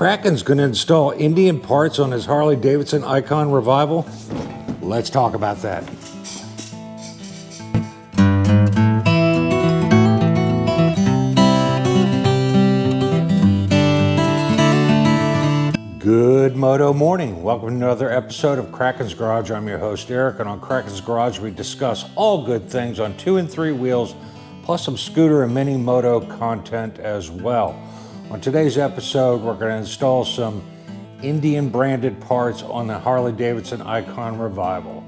Kraken's going to install Indian parts on his Harley-Davidson Icon Revival? Let's talk about that. Good moto morning. Welcome to another episode of Kraken's Garage. I'm your host, Eric, and on Kraken's Garage, we discuss all good things on 2 and 3 wheels, plus some scooter and mini moto content as well. On today's episode, we're going to install some Indian branded parts on the Harley-Davidson Icon Revival.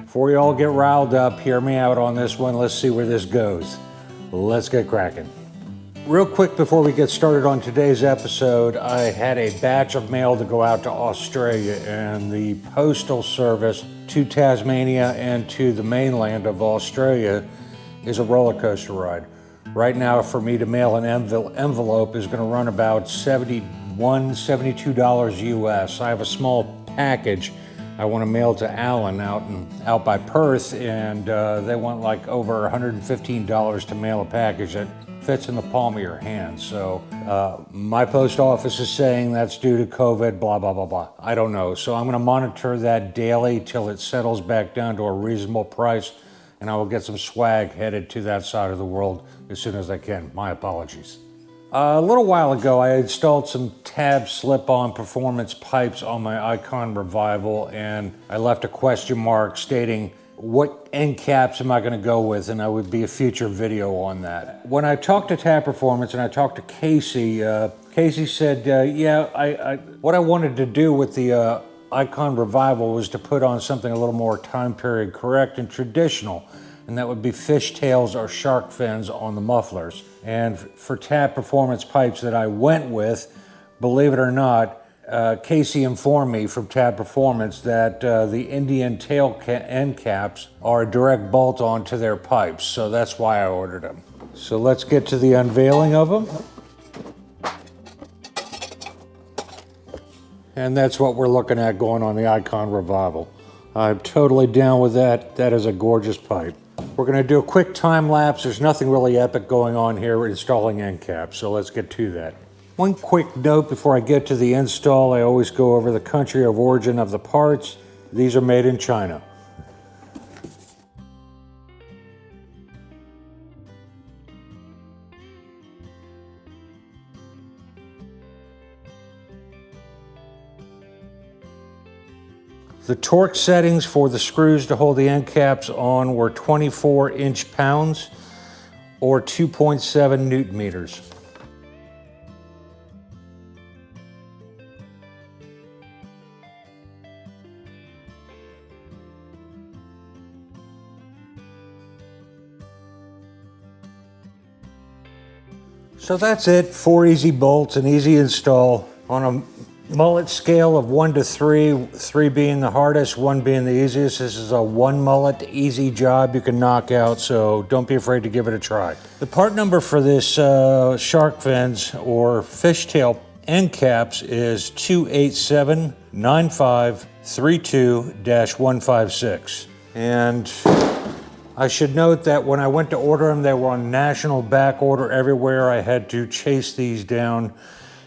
Before you all get riled up, hear me out on this one. Let's see where this goes. Let's get cracking. Real quick before we get started on today's episode, I had a batch of mail to go out to Australia, and the postal service to Tasmania and to the mainland of Australia is a roller coaster ride. Right now, for me to mail an envelope is going to run about $71, $72 US. I have a small package I want to mail to Alan out by Perth, and they want like over $115 to mail a package that fits in the palm of your hand. So my post office is saying that's due to COVID, blah, blah, blah, blah. I don't know. So I'm going to monitor that daily till it settles back down to a reasonable price, and I will get some swag headed to that side of the world as soon as I can. My apologies. A little while ago, I installed some TAB slip-on performance pipes on my Icon Revival, and I left a question mark stating what end caps am I going to go with, and I would be a future video on that. When I talked to TABPerformance and I talked to Casey, Casey said, what I wanted to do with the Icon Revival was to put on something a little more time period correct and traditional, and that would be fishtails or shark fins on the mufflers. And for TABPerformance pipes that I went with, believe it or not, Casey informed me from TABPerformance that the Indian tail end caps are a direct bolt on to their pipes, so that's why I ordered them. So let's get to the unveiling of them. And that's what we're looking at going on the Icon Revival. I'm totally down with that. That is a gorgeous pipe. We're going to do a quick time lapse. There's nothing really epic going on here. We're installing end caps, so let's get to that. One quick note before I get to the install, I always go over the country of origin of the parts. These are made in China. The torque settings for the screws to hold the end caps on were 24 inch-pounds or 2.7 newton meters. So that's it, 4 easy bolts, an easy install on a mullet scale of 1 to 3, 3 being the hardest, 1 being the easiest. This is a 1 mullet easy job you can knock out, so don't be afraid to give it a try. The part number for this shark fins or fishtail end caps is 2879532-156. And I should note that when I went to order them, they were on national back order everywhere. I had to chase these down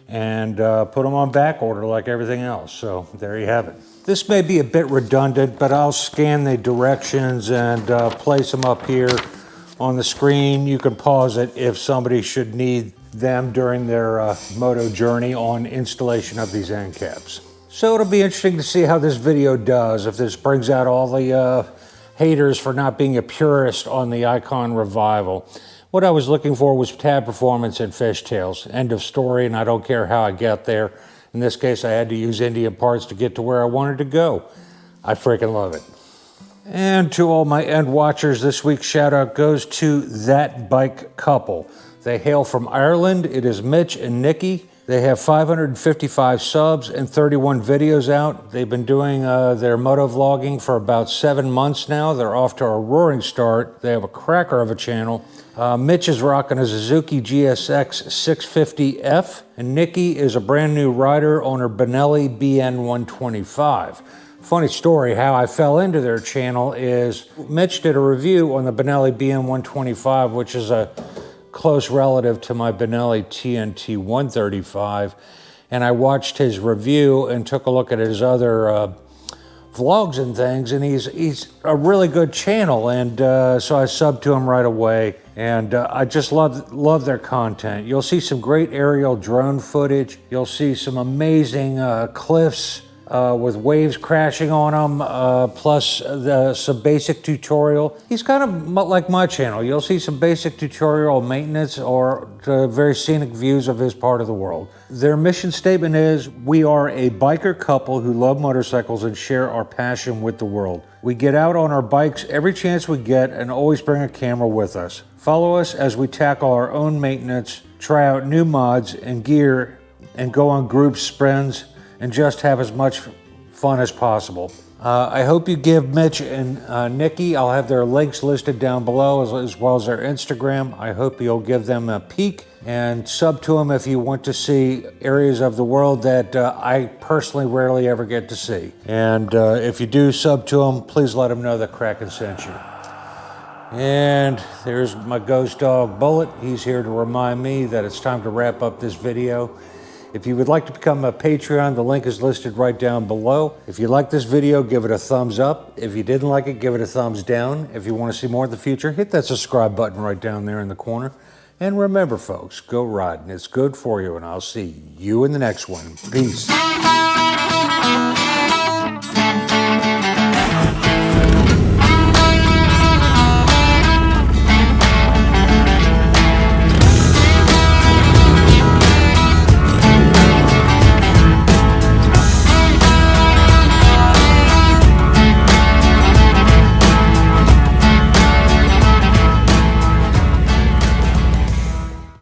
and put them on back order like everything else. So there you have it. This may be a bit redundant, but I'll scan the directions and place them up here on the screen. You can pause it if somebody should need them during their moto journey on installation of these end caps. So it'll be interesting to see how this video does, if this brings out all the haters for not being a purist on the Icon Revival. What I was looking for was TABPerformance and fishtails. End of story, and I don't care how I get there. In this case, I had to use Indian parts to get to where I wanted to go. I freaking love it. And to all my end watchers, this week's shout out goes to That Bike Couple. They hail from Ireland. It is Mitch and Nikki. They have 555 subs and 31 videos out. They've been doing their motovlogging for about 7 months now. They're off to a roaring start. They have a cracker of a channel. Mitch is rocking a Suzuki GSX 650F, and Nikki is a brand new rider on her Benelli BN125. Funny story, how I fell into their channel is Mitch did a review on the Benelli BN125, which is a close relative to my Benelli TNT 135, and I watched his review and took a look at his other vlogs and things, and he's a really good channel, and so I subbed to him right away, and I just love their content. You'll see some great aerial drone footage. You'll see some amazing cliffs with waves crashing on them, plus some basic tutorial. He's kind of like my channel. You'll see some basic tutorial maintenance or very scenic views of his part of the world. Their mission statement is, we are a biker couple who love motorcycles and share our passion with the world. We get out on our bikes every chance we get and always bring a camera with us. Follow us as we tackle our own maintenance, try out new mods and gear, and go on group sprints and just have as much fun as possible. I hope you give Mitch and Nikki, I'll have their links listed down below, as well as their Instagram. I hope you'll give them a peek and sub to them if you want to see areas of the world that I personally rarely ever get to see. And if you do sub to them, please let them know that Kraken sent you. And there's my ghost dog, Bullet. He's here to remind me that it's time to wrap up this video. If you would like to become a Patreon, the link is listed right down below. If you like this video, give it a thumbs up. If you didn't like it, give it a thumbs down. If you want to see more in the future, hit that subscribe button right down there in the corner. And remember, folks, go riding. It's good for you, and I'll see you in the next one. Peace.